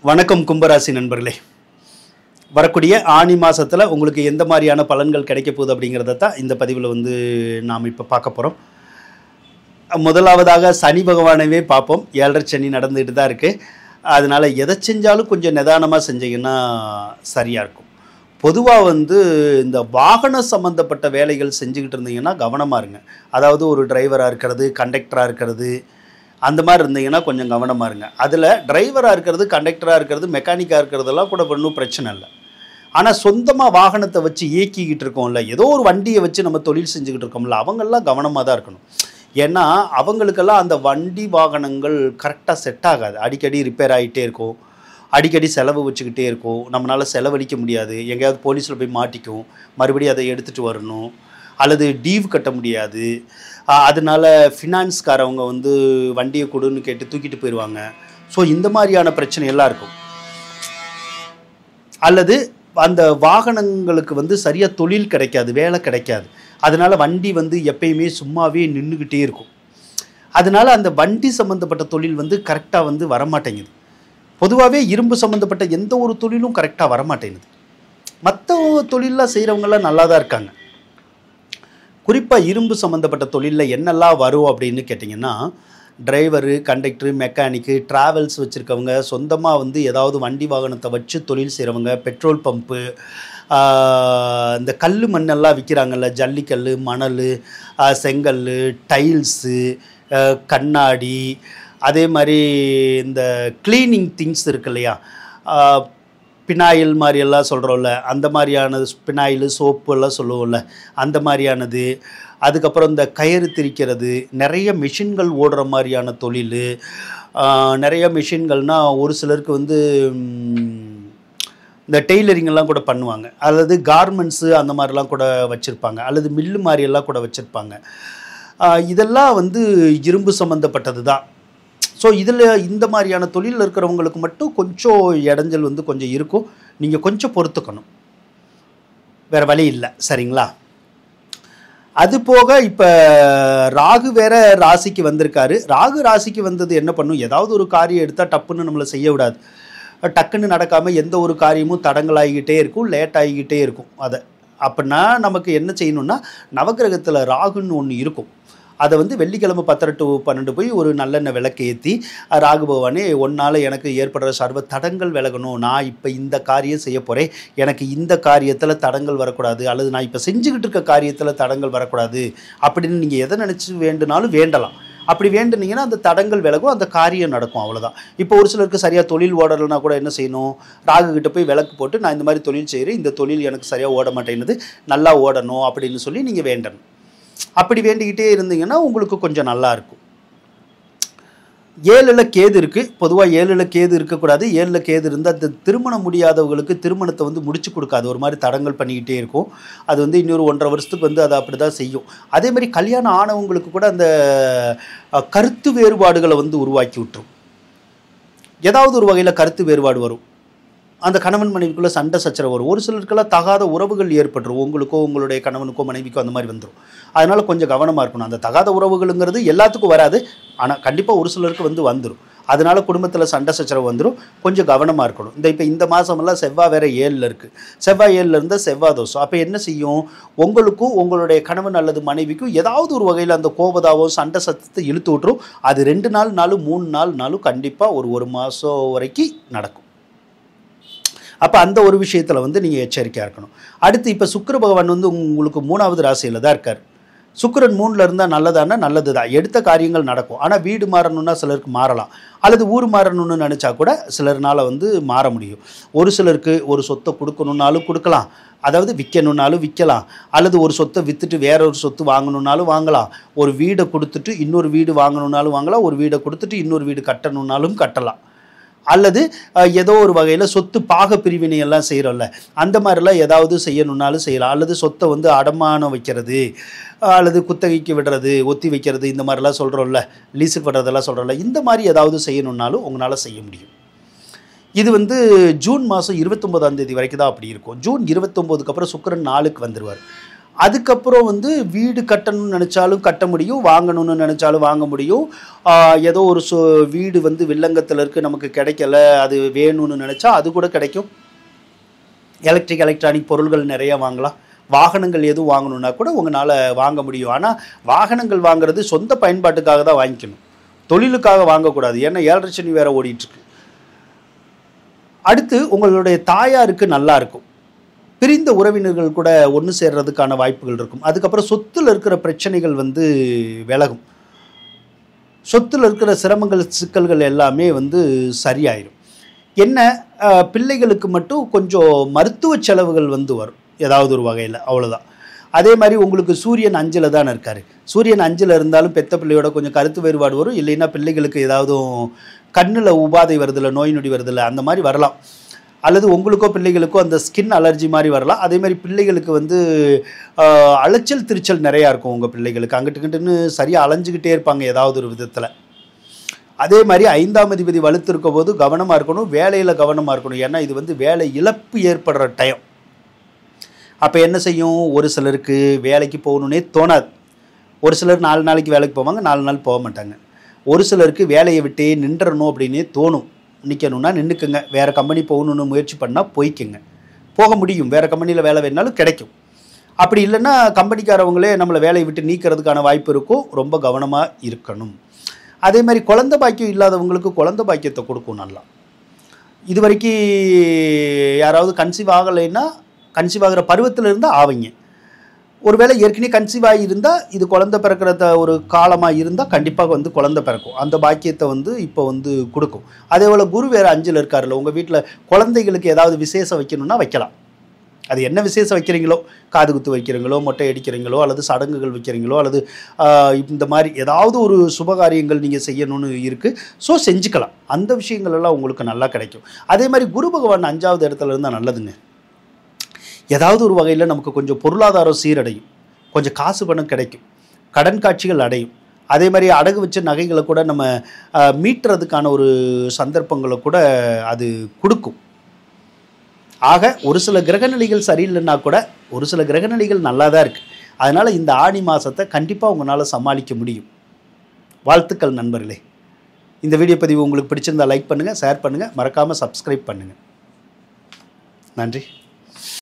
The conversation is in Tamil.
வணக்கம் கும்பராசி நண்பர்களே. வரக்கூடிய ஆனி மாதத்தில் உங்களுக்கு எந்த மாதிரியான பலன்கள் கிடைக்க போகுது அப்படிங்கிறத தான் இந்த பதிவில் நாம் இப்போ பார்க்க போகிறோம். முதலாவதாக சனி பகவானவே பார்ப்போம். 7.5 சனி நடந்துகிட்டு தான் இருக்குது. அதனால் எதை செஞ்சாலும் கொஞ்சம் நிதானமாக செஞ்சீங்கன்னா சரியாக இருக்கும். பொதுவாக இந்த வாகன சம்மந்தப்பட்ட வேலைகள் செஞ்சுக்கிட்டு இருந்தீங்கன்னா கவனமாக இருங்க. அதாவது ஒரு டிரைவராக இருக்கிறது, கண்டக்டராக இருக்கிறது, அந்த மாதிரி இருந்தீங்கன்னா கொஞ்சம் கவனமாக இருங்க. அதில் டிரைவராக இருக்கிறது, கண்டக்டராக இருக்கிறது, மெக்கானிக்காக இருக்கிறதெல்லாம் கூட ஒன்றும் பிரச்சனை இல்லை. ஆனால் சொந்தமாக வாகனத்தை வச்சு இயக்கிக்கிட்டு இருக்கோம்ல, ஏதோ ஒரு வண்டியை வச்சு நம்ம தொழில் செஞ்சுக்கிட்டு இருக்கோம்ல, அவங்கெல்லாம் கவனமாக தான் இருக்கணும். ஏன்னா அவங்களுக்கெல்லாம் அந்த வண்டி வாகனங்கள் கரெக்டாக செட் ஆகாது. அடிக்கடி ரிப்பேர் ஆகிட்டே இருக்கும், அடிக்கடி செலவு வச்சுக்கிட்டே இருக்கும், நம்மளால் செலவழிக்க முடியாது, எங்கேயாவது போலீஸில் போய் மாட்டிக்கும், மறுபடியும் அதை எடுத்துகிட்டு வரணும், அல்லது டீவ் கட்ட முடியாது. அதனால ஃபினான்ஸ்காரவங்க வண்டியை கொடுன்னு கேட்டு தூக்கிட்டு போயிடுவாங்க. ஸோ இந்த மாதிரியான பிரச்சனை எல்லாம் இருக்கும். அல்லது அந்த வாகனங்களுக்கு சரியாக தொழில் கிடைக்காது, வேலை கிடைக்காது. அதனால் வண்டி எப்பயுமே சும்மாவே நின்றுக்கிட்டே இருக்கும். அதனால் அந்த வண்டி சம்மந்தப்பட்ட தொழில் கரெக்டாக வரமாட்டேங்குது. பொதுவாகவே இரும்பு சம்மந்தப்பட்ட எந்த ஒரு தொழிலும் கரெக்டாக வரமாட்டேங்குது. மற்ற தொழிலெலாம் செய்கிறவங்கெல்லாம் நல்லா தான் இருக்காங்க. குறிப்பாக இரும்பு சம்மந்தப்பட்ட தொழிலில் என்னெல்லாம் வரும் அப்படின்னு கேட்டிங்கன்னா, டிரைவரு, கண்டக்டரு, மெக்கானிக்கு, ட்ராவல்ஸ் வச்சுருக்கவங்க, சொந்தமாக ஏதாவது வண்டி வாகனத்தை வச்சு தொழில் செய்கிறவங்க, பெட்ரோல் பம்ப்பு, இந்த கல் மண்ணெல்லாம் விற்கிறாங்கல்ல, ஜல்லிக்கல், மணல், செங்கல், டைல்ஸு, கண்ணாடி, அதே மாதிரி இந்த க்ளீனிங் திங்ஸ் இருக்கு இல்லையா, பினாயில் மாதிரியெல்லாம் சொல்கிறோம்ல, அந்த மாதிரியானது, பினாயில் சோப்பு எல்லாம் சொல்லுவோம்ல, அந்த மாதிரியானது. அதுக்கப்புறம் இந்த கயிறு திரிக்கிறது, நிறைய மிஷின்கள் ஓடுற மாதிரியான தொழில். நிறைய மிஷின்கள்னால் ஒரு சிலருக்கு இந்த டெய்லரிங்கெல்லாம் கூட பண்ணுவாங்க, அல்லது கார்மெண்ட்ஸு அந்த மாதிரிலாம் கூட வச்சுருப்பாங்க, அல்லது மில்லு மாதிரியெல்லாம் கூட வச்சுருப்பாங்க. இதெல்லாம் இரும்பு சம்மந்தப்பட்டது தான். ஸோ இதில் இந்த மாதிரியான தொழிலில் இருக்கிறவங்களுக்கு மட்டும் கொஞ்சம் இடைஞ்சல் கொஞ்சம் இருக்கும். நீங்கள் கொஞ்சம் பொறுத்துக்கணும், வேறு வழி இல்லை. சரிங்களா? அது போக இப்போ ராகு வேற ராசிக்கு வந்திருக்காரு. ராகு ராசிக்கு வந்தது என்ன பண்ணும், ஏதாவது ஒரு காரியம் எடுத்தால் டப்புன்னு நம்மளை செய்ய விடாது. டக்குன்னு நடக்காமல் எந்த ஒரு காரியமும் தடங்களாகிக்கிட்டே இருக்கும், லேட் ஆகிக்கிட்டே இருக்கும். அதை அப்படின்னா நமக்கு என்ன செய்யணும்னா, நவக்கிரகத்தில் ராகுன்னு ஒன்று இருக்கும். அதை வெள்ளிக்கிழமை 10 to 12 போய் ஒரு நல்லெண்ணெய் விளக்கு ஏற்றி, ராகு பகவானே ஒன்றால் எனக்கு ஏற்படுற சர்வ தடங்கள் விலகணும், நான் இப்போ இந்த காரியம் செய்ய போகிறேன், எனக்கு இந்த காரியத்தில் தடங்கள் வரக்கூடாது, அல்லது நான் இப்போ செஞ்சுக்கிட்டு இருக்க காரியத்தில் தடங்கள் வரக்கூடாது அப்படின்னு நீங்கள் எதை நினச்சி வேண்டுனாலும் வேண்டலாம். அப்படி வேண்டுனீங்கன்னா அந்த தடங்கள் விலகும், அந்த காரியம் நடக்கும். அவ்வளோதான். இப்போ ஒரு சிலருக்கு சரியாக தொழில் ஓடலைன்னா கூட என்ன செய்யணும், ராகுகிட்ட போய் விளக்கு போட்டு, நான் இந்த மாதிரி தொழில் செய்கிறேன், இந்த தொழில் எனக்கு சரியாக ஓட மாட்டேங்குது, நல்லா ஓடணும் அப்படின்னு சொல்லி நீங்கள் வேண்டணும். அப்படி வேண்டிக்கிட்டே இருந்தீங்கன்னா உங்களுக்கு கொஞ்சம் நல்லா இருக்கும். 7ல் கேது இருக்குது. பொதுவாக 7ல் கேது இருக்கக்கூடாது. 7ல் கேது இருந்தால் அந்த திருமணம் முடியாதவங்களுக்கு திருமணத்தை முடிச்சு கொடுக்காது, ஒரு மாதிரி தடங்கள் பண்ணிக்கிட்டே இருக்கும். அது இன்னொரு 1.5 வருஷத்துக்கு அதை அப்படி தான் செய்யும். அதேமாதிரி கல்யாணம் ஆனவங்களுக்கு கூட அந்த கருத்து வேறுபாடுகளை உருவாக்கி விட்டுரும். ஏதாவது ஒரு வகையில் கருத்து வேறுபாடு வரும். அந்த கணவன் மனைவிக்குள்ளே சண்டை சச்சரவு வரும். ஒரு சிலருக்கெல்லாம் தகாத உறவுகள் ஏற்பட்டுரும். உங்களுக்கோ உங்களுடைய கணவனுக்கோ மனைவிக்கோ அந்த மாதிரி வந்துடும். அதனால் கொஞ்சம் கவனமாக இருக்கணும். அந்த தகாத உறவுகளுங்கிறது எல்லாத்துக்கும் வராது, ஆனால் கண்டிப்பாக ஒரு சிலருக்கு வந்துடும். அதனால் குடும்பத்தில் சண்டை சச்சரவு வந்துடும். கொஞ்சம் கவனமாக இருக்கணும். இப்போ இந்த மாதமெல்லாம் செவ்வாய் வேறு 7ல் இருக்குது. செவ்வாய் 7ல் இருந்தால் செவ்வாய் தோஷம். அப்போ என்ன செய்யும், உங்களுக்கும் உங்களுடைய கணவன் அல்லது மனைவிக்கும் ஏதாவது ஒரு வகையில் அந்த கோபதாவோ சண்டை சத்தத்தை இழுத்து விட்டுரும். அது 2 நாள் 3 நாளும் கண்டிப்பாக ஒரு மாதம் வரைக்கும் நடக்கும். அப்போ அந்த ஒரு விஷயத்தில் நீங்கள் எச்சரிக்கையாக இருக்கணும். அடுத்து இப்போ சுக்கிர பகவான் உங்களுக்கு 3வது ராசியில் தான் இருக்கார். சுக்கிரன் 3ல் இருந்தால் நல்லதானா, நல்லது தான். எடுத்த காரியங்கள் நடக்கும். ஆனால் வீடு மாறணுன்னா சிலருக்கு மாறலாம், அல்லது ஊர் மாறணும்னு நினச்சா கூட சிலர்னால் மாற முடியும். ஒரு சிலருக்கு ஒரு சொத்தை கொடுக்கணுன்னாலும் கொடுக்கலாம், அதாவது விற்கணுன்னாலும் விற்கலாம், அல்லது ஒரு சொத்தை விற்றுட்டு வேற ஒரு சொத்து வாங்கணுன்னாலும் வாங்கலாம், ஒரு வீடை கொடுத்துட்டு இன்னொரு வீடு வாங்கணுன்னாலும் வாங்கலாம், ஒரு வீடை கொடுத்துட்டு இன்னொரு வீடு கட்டணுன்னாலும் கட்டலாம், அல்லது ஏதோ ஒரு வகையில் சொத்து பாக பிரிவினை எல்லாம் செய்கிறோம்ல, அந்த மாதிரிலாம் ஏதாவது செய்யணுன்னாலும் செய்யலாம். அல்லது சொத்தை அடமானம் வைக்கிறது, அல்லது குத்தகைக்கு விடுறது, ஒத்தி வைக்கிறது, இந்த மாதிரிலாம் சொல்கிறோம்ல, லீஸுக்கு விடுறதெல்லாம் சொல்கிறோம்ல, இந்த மாதிரி ஏதாவது செய்யணுன்னாலும் உங்களால் செய்ய முடியும். இது ஜூன் மாதம் 29ஆம் தேதி வரைக்கும் தான் அப்படி இருக்கும். ஜூன் 29க்கு அப்புறம் சுக்கிரன் 4க்கு வந்துடுவார். அதுக்கப்புறம் வந்து வீடு கட்டணும்னு நினச்சாலும் கட்ட முடியும், வாங்கணும்னு நினச்சாலும் வாங்க முடியும். ஏதோ ஒரு வீடு வந்து வில்லங்கத்தில் இருக்குது, நமக்கு கிடைக்கல, அது வேணும்னு நினச்சா அது கூட கிடைக்கும். எலக்ட்ரானிக் பொருள்கள் நிறைய வாங்கலாம். வாகனங்கள் எதுவும் வாங்கணுன்னா கூட உங்களால் வாங்க முடியும். ஆனால் வாகனங்கள் வாங்குறது சொந்த பயன்பாட்டுக்காக தான் வாங்கிக்கணும், தொழிலுக்காக வாங்கக்கூடாது. ஏன்னா 7.5 சனி வேற ஓடிட்டுருக்கு. அடுத்து உங்களுடைய தாயாருக்கு நல்லா இருக்கும். பிரிந்த உறவினர்கள் கூட ஒன்று சேர்றதுக்கான வாய்ப்புகள் இருக்கும். அதுக்கப்புறம் சொத்தில் இருக்கிற பிரச்சனைகள் வந்து விலகும். சொத்தில் இருக்கிற சிரமங்கள் சிக்கல்கள் எல்லாமே வந்து சரியாயிடும். என்ன பிள்ளைகளுக்கு மட்டும் கொஞ்சம் மருத்துவ செலவுகள் வந்து வரும் ஏதாவது ஒரு வகையில், அவ்வளோதான். அதே மாதிரி உங்களுக்கு சூரியன் 5ல் தானே இருக்கார். சூரியன் 5ல் இருந்தாலும் பெத்த பிள்ளையோட கொஞ்சம் கருத்து வேறுபாடு வரும். இல்லைன்னா பிள்ளைகளுக்கு ஏதாவது கண்ணில் உபாதை வருதில்ல, நோய் நொடி வருதில்ல, அந்த மாதிரி வரலாம். அல்லது உங்களுக்கோ பிள்ளைகளுக்கோ அந்த ஸ்கின் அலர்ஜி மாதிரி வரலாம். அதே மாதிரி பிள்ளைகளுக்கு வந்து அலைச்சல் திருச்சல் நிறையா இருக்கும். உங்கள் பிள்ளைகளுக்கு அங்கிட்டுக்கிட்டுன்னு சரியாக அலைஞ்சிக்கிட்டே இருப்பாங்க ஏதாவது ஒரு விதத்தில். அதே மாதிரி 5ஆம் அதிபதி வலுத்திருக்கும் போது கவனமாக இருக்கணும், வேலையில் கவனமாக இருக்கணும். ஏன்னா இது வந்து வேலை இழப்பு ஏற்படுற டைம். அப்போ என்ன செய்யும், ஒரு சிலருக்கு வேலைக்கு போகணுன்னே தோணாது. ஒரு சிலர் 4 நாளைக்கு வேலைக்கு போவாங்க, 4 நாள் போக மாட்டாங்க. ஒரு சிலருக்கு வேலையை விட்டே நின்றணும் அப்படின்னே தோணும். நிற்கணும்னா நின்றுக்குங்க, வேறு கம்பெனி போகணுன்னு முயற்சி பண்ணால் போய்க்குங்க, போக முடியும். வேறு கம்பெனியில் வேலை வேணாலும் கிடைக்கும். அப்படி இல்லைன்னா கம்பெனிக்காரவங்களே நம்மளை வேலையை விட்டு நீக்கிறதுக்கான வாய்ப்பு இருக்கும். ரொம்ப கவனமாக இருக்கணும். அதே மாதிரி குழந்தை பாக்கியம் இல்லாதவங்களுக்கு குழந்தை பாக்கியத்தை கொடுக்கும் நல்லா. இது வரைக்கும் யாராவது கன்சீவ் ஆகலைன்னா, கன்சீவ் ஆகிற பருவத்தில் இருந்தால் ஆவீங்க. ஒருவேளை ஏற்கனவே கன்சீவ் ஆகி இருந்தால், இது குழந்தை பிறக்கிறத ஒரு காலமாக இருந்தால் கண்டிப்பாக வந்து குழந்தை பிறக்கும். அந்த பாக்கியத்தை வந்து இப்போ வந்து கொடுக்கும். அதே போல் குரு வேறு 5ல் இருக்காருல்ல, உங்கள் வீட்டில் குழந்தைகளுக்கு ஏதாவது விசேஷம் வைக்கணும்னா வைக்கலாம். அது என்ன விசேஷம் வைக்கிறீங்களோ, காது குத்து வைக்கிறீங்களோ, மொட்டை அடிக்கிறீங்களோ, அல்லது சடங்குகள் வைக்கிறீங்களோ, அல்லது இந்த மாதிரி ஏதாவது ஒரு சுபகாரியங்கள் நீங்கள் செய்யணும்னு இருக்குது. ஸோ செஞ்சுக்கலாம். அந்த விஷயங்கள் எல்லாம் உங்களுக்கு நல்லா கிடைக்கும். அதே மாதிரி குரு பகவான் 5வது இடத்துல இருந்தால் நல்லதுங்க. ஏதாவது ஒரு வகையில் நமக்கு கொஞ்சம் பொருளாதாரம் சீரடையும், கொஞ்சம் காசு பணம் கிடைக்கும், கடன் காட்சிகள் அடையும். அதே மாதிரி அடகு வச்ச நகைகளை கூட நம்ம மீட்டுறதுக்கான ஒரு சந்தர்ப்பங்களை கூட அது கொடுக்கும். ஆக ஒரு சில கிரகநிலைகள் சரியில்லைன்னா கூட ஒரு சில கிரகநிலைகள் நல்லா தான் இருக்குது. அதனால் இந்த ஆடி மாதத்தை கண்டிப்பாக உங்களால் சமாளிக்க முடியும். வாழ்த்துக்கள் நண்பர்களே. இந்த வீடியோ பதிவு உங்களுக்கு பிடிச்சிருந்தால் லைக் பண்ணுங்கள், ஷேர் பண்ணுங்கள், மறக்காமல் சப்ஸ்கிரைப் பண்ணுங்கள். நன்றி.